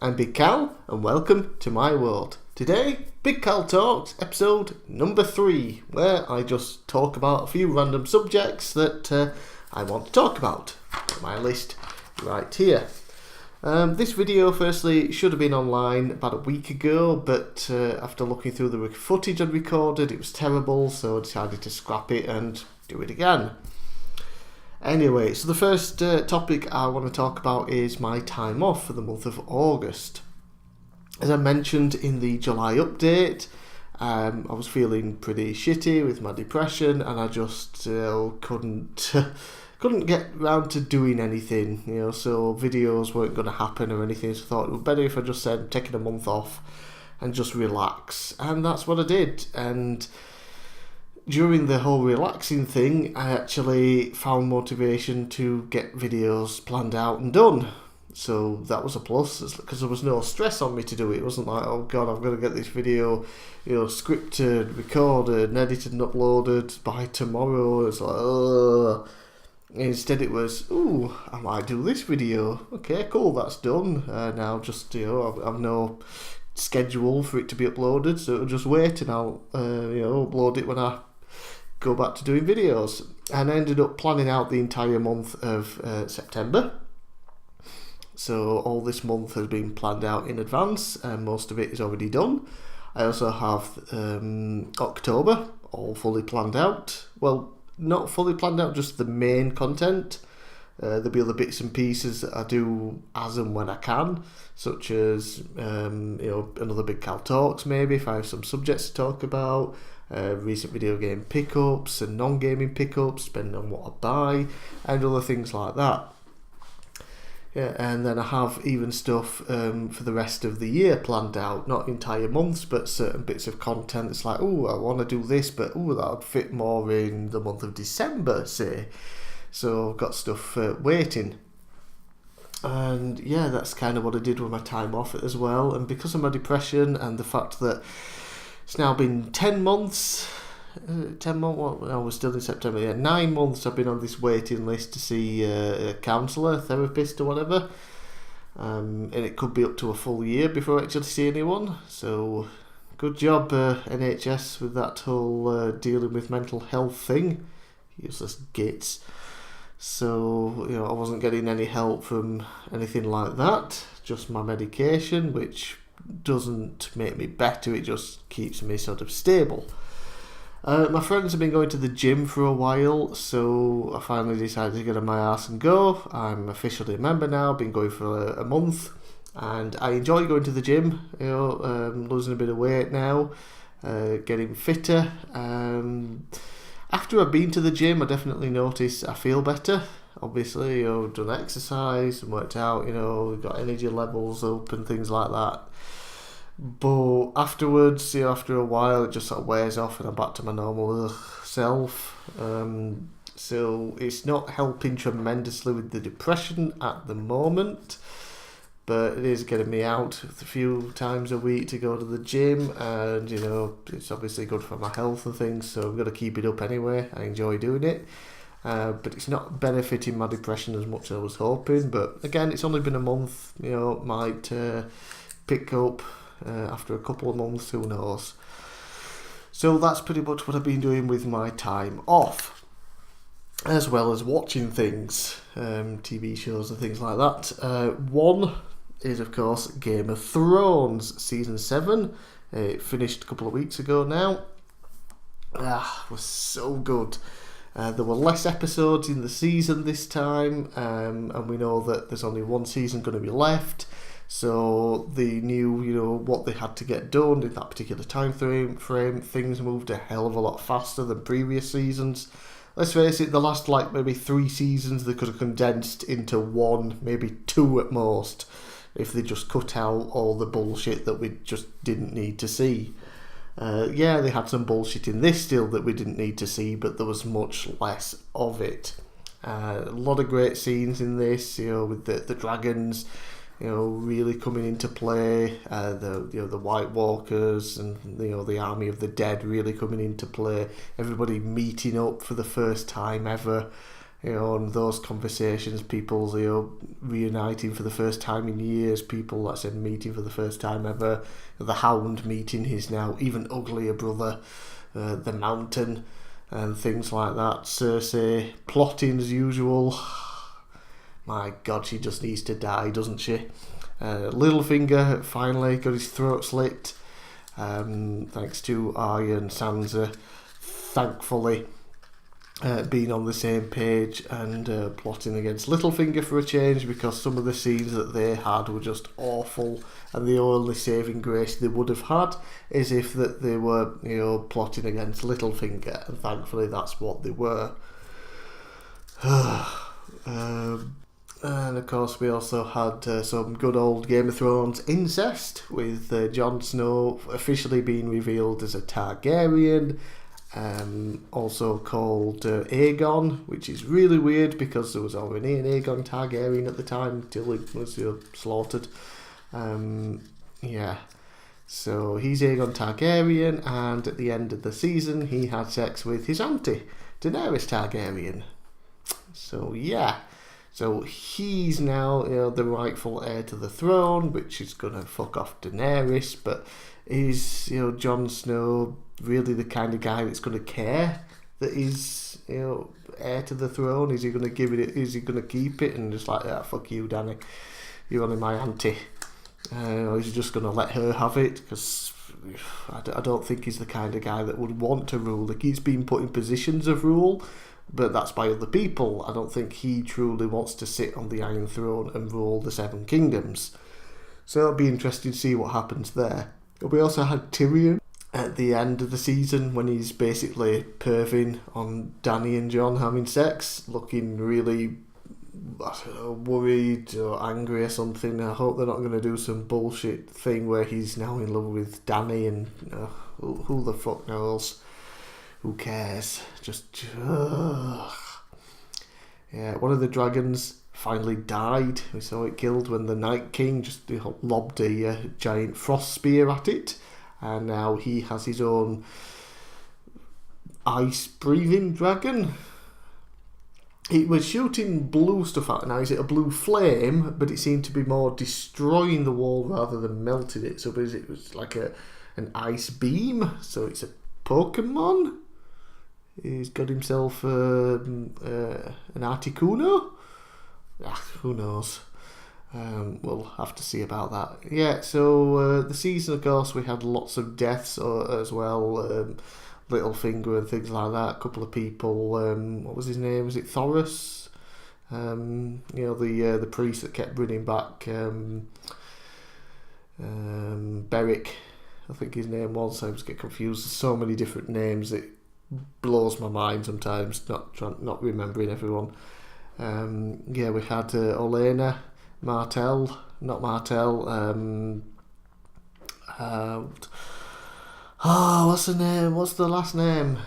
I'm Big Cal, and welcome to my world. Today, Big Cal Talks, episode number 3, where I just talk about a few random subjects that I want to talk about. Got my list right here. This video, firstly, should have been online about a week ago, but after looking through the footage I'd recorded, it was terrible, so I decided to scrap it and do it again. Anyway, so the first topic I want to talk about is my time off for the month of August. As I mentioned in the July update, I was feeling pretty shitty with my depression, and I just couldn't get around to doing anything, so videos weren't going to happen or anything, so I thought it would be better if I just said I'm taking a month off and just relax, and that's what I did. And during the whole relaxing thing, I actually found motivation to get videos planned out and done. So that was a plus, because there was no stress on me to do it. It wasn't like, oh god, I've got to get this video, scripted, recorded, and edited and uploaded by tomorrow. It's like, ugh. Instead it was, ooh, I might do this video. Okay, cool, that's done. Now just, I've no schedule for it to be uploaded, so it'll just wait and I'll, upload it when I go back to doing videos. And I ended up planning out the entire month of September. So all this month has been planned out in advance, and most of it is already done. I also have October all fully planned out. Well, not fully planned out, just the main content. There'll be other bits and pieces that I do as and when I can, such as another Big Cal Talks maybe, if I have some subjects to talk about. Recent video game pickups and non-gaming pickups, depending on what I buy, and other things like that. Yeah, and then I have even stuff for the rest of the year planned out, not entire months, but certain bits of content. It's like, oh, I want to do this, but oh, that would fit more in the month of December, say. So I've got stuff waiting. And yeah, that's kind of what I did with my time off as well. And because of my depression and the fact that it's now been 10 months, we're still in September, 9 months I've been on this waiting list to see a counsellor, therapist or whatever, and it could be up to a full year before I actually see anyone, so good job NHS with that whole dealing with mental health thing, useless gits. So, I wasn't getting any help from anything like that, just my medication, which doesn't make me better, it just keeps me sort of stable. My friends have been going to the gym for a while, so I finally decided to get on my arse and go. I'm officially a member now, been going for a month, and I enjoy going to the gym, losing a bit of weight now, getting fitter. After I've been to the gym, I definitely notice I feel better. Obviously, done exercise and worked out, got energy levels up and things like that. But afterwards, after a while, it just sort of wears off and I'm back to my normal self. So it's not helping tremendously with the depression at the moment, but it is getting me out a few times a week to go to the gym, and it's obviously good for my health and things, so I've got to keep it up anyway. I enjoy doing it. But it's not benefiting my depression as much as I was hoping. But again, it's only been a month, might pick up after a couple of months, who knows. So that's pretty much what I've been doing with my time off, as well as watching things, TV shows and things like that. One is, of course, Game of Thrones Season 7. It finished a couple of weeks ago now. It was so good. There were less episodes in the season this time, and we know that there's only one season going to be left. So they knew, what they had to get done in that particular time frame. Things moved a hell of a lot faster than previous seasons. Let's face it, the last maybe 3 seasons they could have condensed into 1, maybe 2 at most, if they just cut out all the bullshit that we just didn't need to see. They had some bullshit in this still that we didn't need to see, but there was much less of it. A lot of great scenes in this, with the dragons, really coming into play, the White Walkers and the Army of the Dead really coming into play, everybody meeting up for the first time ever, and those conversations, people, reuniting for the first time in years, people, like I said, meeting for the first time ever, the Hound meeting his now even uglier brother, the Mountain, and things like that. Cersei plotting as usual. My God, she just needs to die, doesn't she? Littlefinger finally got his throat slit, thanks to Arya and Sansa, thankfully being on the same page and plotting against Littlefinger for a change, because some of the scenes that they had were just awful, and the only saving grace they would have had is if that they were plotting against Littlefinger, and thankfully that's what they were. And of course we also had some good old Game of Thrones incest, with Jon Snow officially being revealed as a Targaryen, also called Aegon, which is really weird because there was already an Aegon Targaryen at the time until he was slaughtered. So he's Aegon Targaryen, and at the end of the season he had sex with his auntie, Daenerys Targaryen. So he's now the rightful heir to the throne, which is going to fuck off Daenerys. But is Jon Snow really the kind of guy that's going to care that he's heir to the throne? Is he going to give it? Is he going to keep it and just like, fuck you, Danny, you're only my auntie? Or is he just going to let her have it? Because I don't think he's the kind of guy that would want to rule. Like, he's been put in positions of rule, but that's by other people. I don't think he truly wants to sit on the Iron Throne and rule the Seven Kingdoms. So it'll be interesting to see what happens there. We also had Tyrion at the end of the season when he's basically perving on Dany and Jon having sex, looking really, worried or angry or something. I hope they're not going to do some bullshit thing where he's now in love with Dany and who the fuck knows? Who cares? One of the dragons finally died. We saw it killed when the Night King just lobbed a giant frost spear at it, and now he has his own ice-breathing dragon. It was shooting blue stuff out. Now, is it a blue flame? But it seemed to be more destroying the wall rather than melting it. So it was like an ice beam. So it's a Pokemon. He's got himself an Articuno. Who knows? We'll have to see about that. Yeah, so the season, of course, we had lots of deaths as well. Littlefinger and things like that. A couple of people. What was his name? Was it Thoros? The priest that kept bringing back Beric, I think his name was. I always get confused. There's so many different names. It blows my mind sometimes. Not remembering everyone. We had Olenna Martell, not Martell. What's the name? What's the last name?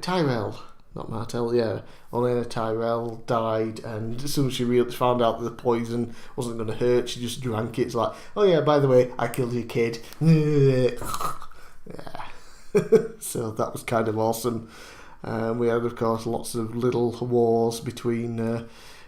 Tyrell, not Martell. Yeah, Olenna Tyrell died, and as soon as she found out that the poison wasn't going to hurt, she just drank it. It's like, oh yeah, by the way, I killed your kid. Yeah. So that was kind of awesome. We had, of course, lots of little wars between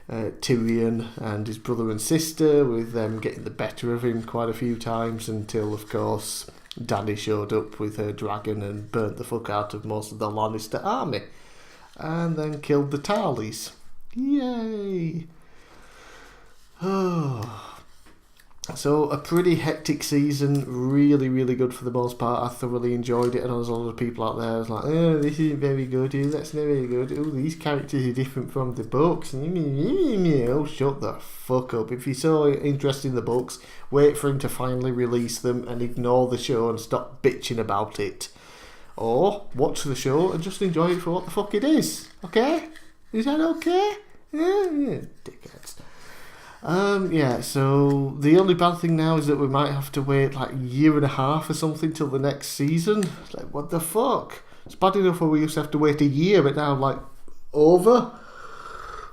Tyrion and his brother and sister, with them getting the better of him quite a few times, until, of course, Dany showed up with her dragon and burnt the fuck out of most of the Lannister army, and then killed the Tarleys. Yay! So a pretty hectic season, really, really good for the most part. I thoroughly enjoyed it, and there's a lot of people out there who's like, oh, this isn't very good, oh, that's not very good, oh, these characters are different from the books. Oh, shut the fuck up. If you're so interested in the books, wait for him to finally release them and ignore the show and stop bitching about it. Or watch the show and just enjoy it for what the fuck it is. Okay? Is that okay? Yeah, dickheads. So the only bad thing now is that we might have to wait like a year and a half or something till the next season. Like, what the fuck? It's bad enough when we used to have to wait a year, but now I'm like, over?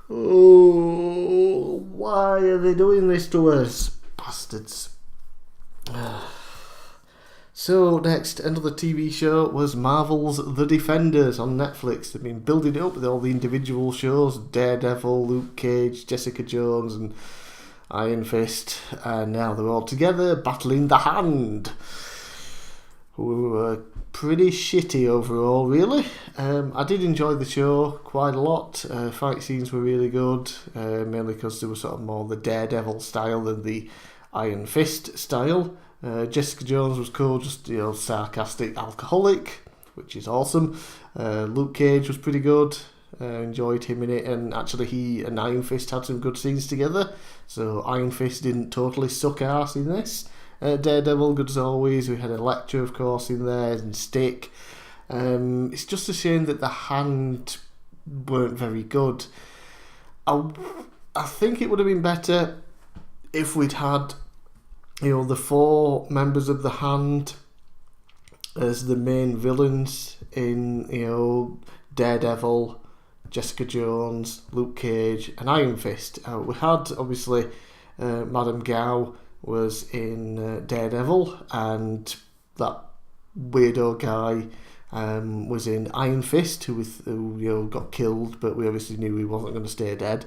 Oh, why are they doing this to us? Bastards. So next, another TV show was Marvel's The Defenders on Netflix. They've been building it up with all the individual shows, Daredevil, Luke Cage, Jessica Jones and Iron Fist, and now they're all together battling the Hand, who were pretty shitty overall, really. I did enjoy the show quite a lot. Fight scenes were really good, mainly because they were sort of more the Daredevil style than the Iron Fist style. Jessica Jones was cool, just sarcastic alcoholic, which is awesome. Luke Cage was pretty good. Enjoyed him in it, and actually he and Iron Fist had some good scenes together, so Iron Fist didn't totally suck ass in this. Daredevil, good as always. We had Elektra, of course, in there, and Stick. It's just a shame that the Hand weren't very good. I think it would have been better if we'd had the 4 members of the Hand as the main villains in Daredevil, Jessica Jones, Luke Cage and Iron Fist. We had obviously Madame Gao was in Daredevil, and that weirdo guy was in Iron Fist, who got killed, but we obviously knew he wasn't going to stay dead.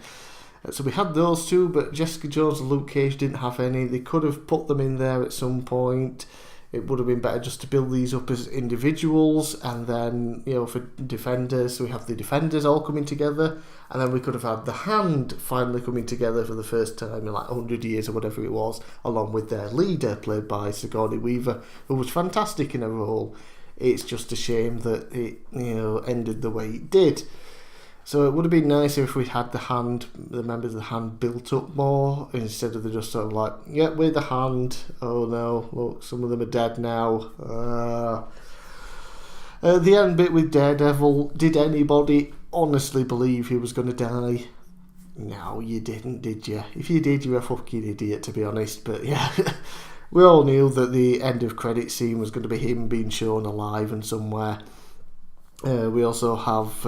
So we had those two, but Jessica Jones and Luke Cage didn't have any. They could have put them in there at some point. It would have been better just to build these up as individuals, and then, for Defenders, we have the Defenders all coming together, and then we could have had the Hand finally coming together for the first time in 100 years or whatever it was, along with their leader, played by Sigourney Weaver, who was fantastic in her role. It's just a shame that it, ended the way it did. So it would have been nicer if we had the members of the Hand built up more, instead of the just sort of we're the Hand. Oh no, look, some of them are dead now. The end bit with Daredevil, did anybody honestly believe he was going to die? No, you didn't, did you? If you did, you're a fucking idiot, to be honest. But yeah, we all knew that the end of credit scene was going to be him being shown alive and somewhere. We also have...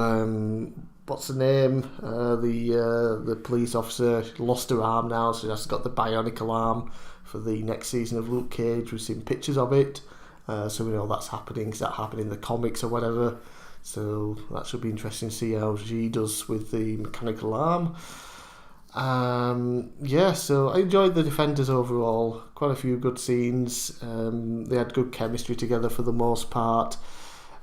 what's her name? The police officer lost her arm now, so she's got the bionicle arm for the next season of Luke Cage. We've seen pictures of it, so we know that's happening. Because that happened in the comics or whatever. So that should be interesting to see how she does with the mechanical arm. So I enjoyed the Defenders overall. Quite a few good scenes. They had good chemistry together for the most part.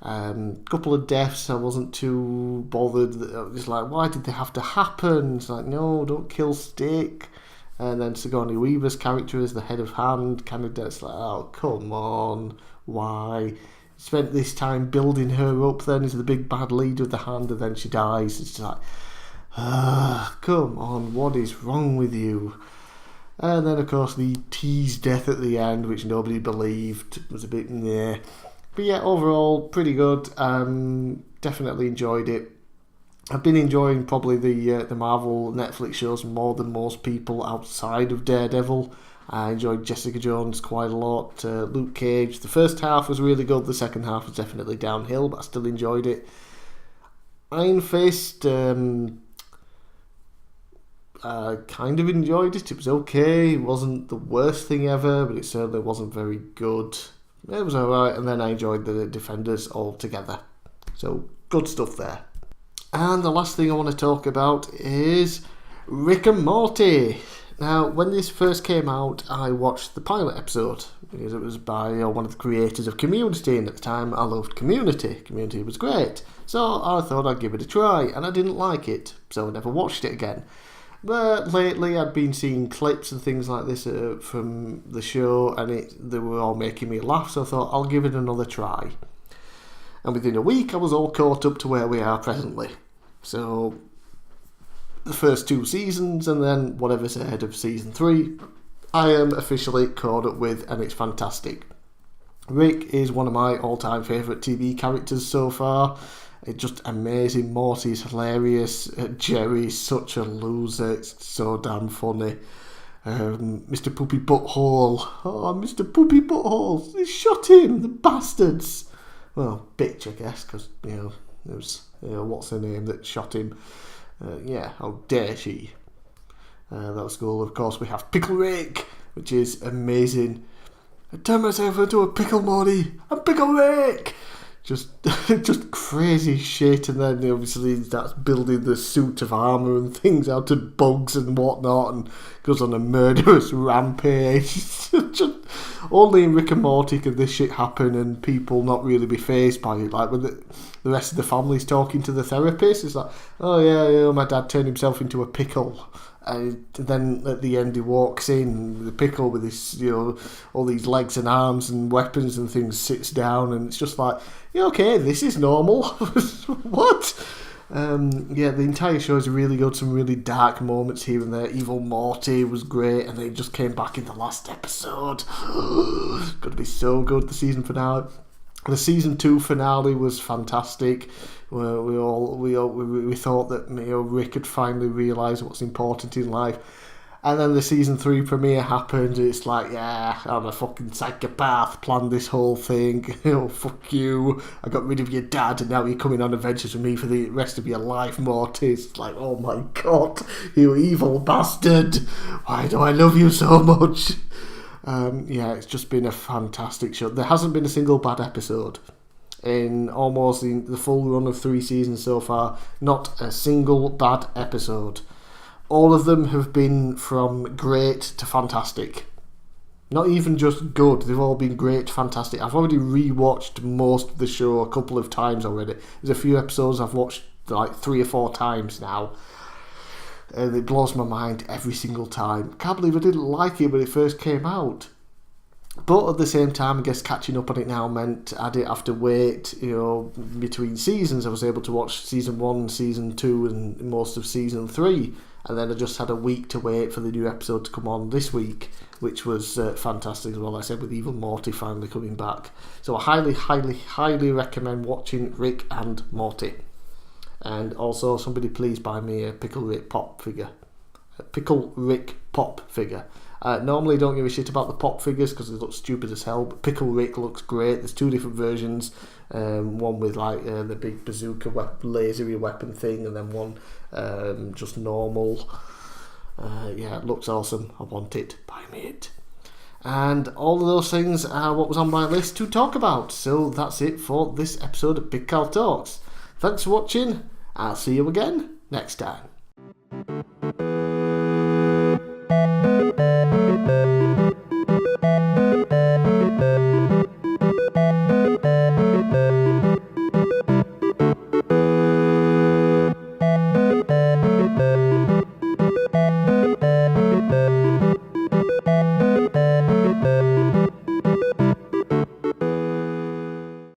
Couple of deaths I wasn't too bothered. It's why did they have to happen? It's no, don't kill Stick. And then Sigourney Weaver's character as the head of Hand kind of it's oh, come on, why? Spent this time building her up then as the big bad leader of the Hand, and then she dies. It's come on, what is wrong with you? And then of course the tease death at the end, which nobody believed, was a bit meh. But yeah, overall, pretty good. Definitely enjoyed it. I've been enjoying probably the Marvel Netflix shows more than most people outside of Daredevil. I enjoyed Jessica Jones quite a lot. Luke Cage, the first half was really good. The second half was definitely downhill, but I still enjoyed it. Iron Fist, kind of enjoyed it. It was okay. It wasn't the worst thing ever, but it certainly wasn't very good. It was alright, and then I enjoyed the Defenders altogether. So, good stuff there. And the last thing I want to talk about is Rick and Morty. Now, when this first came out, I watched the pilot episode, because it was by one of the creators of Community, and at the time I loved Community. Community was great. So I thought I'd give it a try, and I didn't like it, so I never watched it again. But lately I'd been seeing clips and things like this from the show, and they were all making me laugh, so I thought I'll give it another try. And within a week I was all caught up to where we are presently. So the first 2 seasons, and then whatever's ahead of season 3, I am officially caught up with, and it's fantastic. Rick is one of my all-time favourite TV characters so far. It's just amazing. Morty's hilarious. Jerry's such a loser. It's so damn funny. Mr. Poopy Butthole. Oh, Mr. Poopy Butthole. They shot him, the bastards. Well, bitch, I guess, because, it was, what's her name that shot him? How dare she? That was cool. Of course, we have Pickle Rick, which is amazing. I turned myself into a pickle, Morty. I'm Pickle Rick. Just crazy shit, and then obviously that's building the suit of armour and things out of bugs and whatnot, and goes on a murderous rampage. Just, only in Rick and Morty can this shit happen, and people not really be fazed by it. Like when the rest of the family's talking to the therapist, it's like, oh yeah, my dad turned himself into a pickle. And then at the end he walks in, the pickle with his, all these legs and arms and weapons and things, sits down, and it's just like, yeah, okay, this is normal. What? The entire show is really good. Some really dark moments here and there. Evil Morty was great, and they just came back in the last episode. It's going to be so good, the season finale. The season 2 finale was fantastic. We thought that Rick had finally realised what's important in life, and then the season 3 premiere happened. It's like, yeah, I'm a fucking psychopath. Planned this whole thing. Fuck you. I got rid of your dad, and now you're coming on adventures with me for the rest of your life, Morty. It's like, oh my god, you evil bastard! Why do I love you so much? It's just been a fantastic show. There hasn't been a single bad episode in almost the full run of 3 seasons so far. Not a single bad episode. All of them have been from great to fantastic. Not even just good, they've all been great to fantastic. I've already rewatched most of the show a couple of times already. There's a few episodes I've watched like 3 or 4 times now. And it blows my mind every single time. Can't believe I didn't like it when it first came out. But at the same time, I guess catching up on it now meant I didn't have to wait, between seasons. I was able to watch season 1, season 2 and most of season 3. And then I just had a week to wait for the new episode to come on this week, which was fantastic as well, like I said, with Evil Morty finally coming back. So I highly, highly, highly recommend watching Rick and Morty. And also, somebody please buy me a Pickle Rick pop figure. A Pickle Rick pop figure. Normally don't give a shit about the pop figures because they look stupid as hell, but Pickle Rick looks great. There's 2 different versions. One with the big bazooka lasery weapon thing, and then one just normal. It looks awesome. I want it. Buy me it. And all of those things are what was on my list to talk about. So that's it for this episode of Bigcal Talks. Thanks for watching. I'll see you again next time.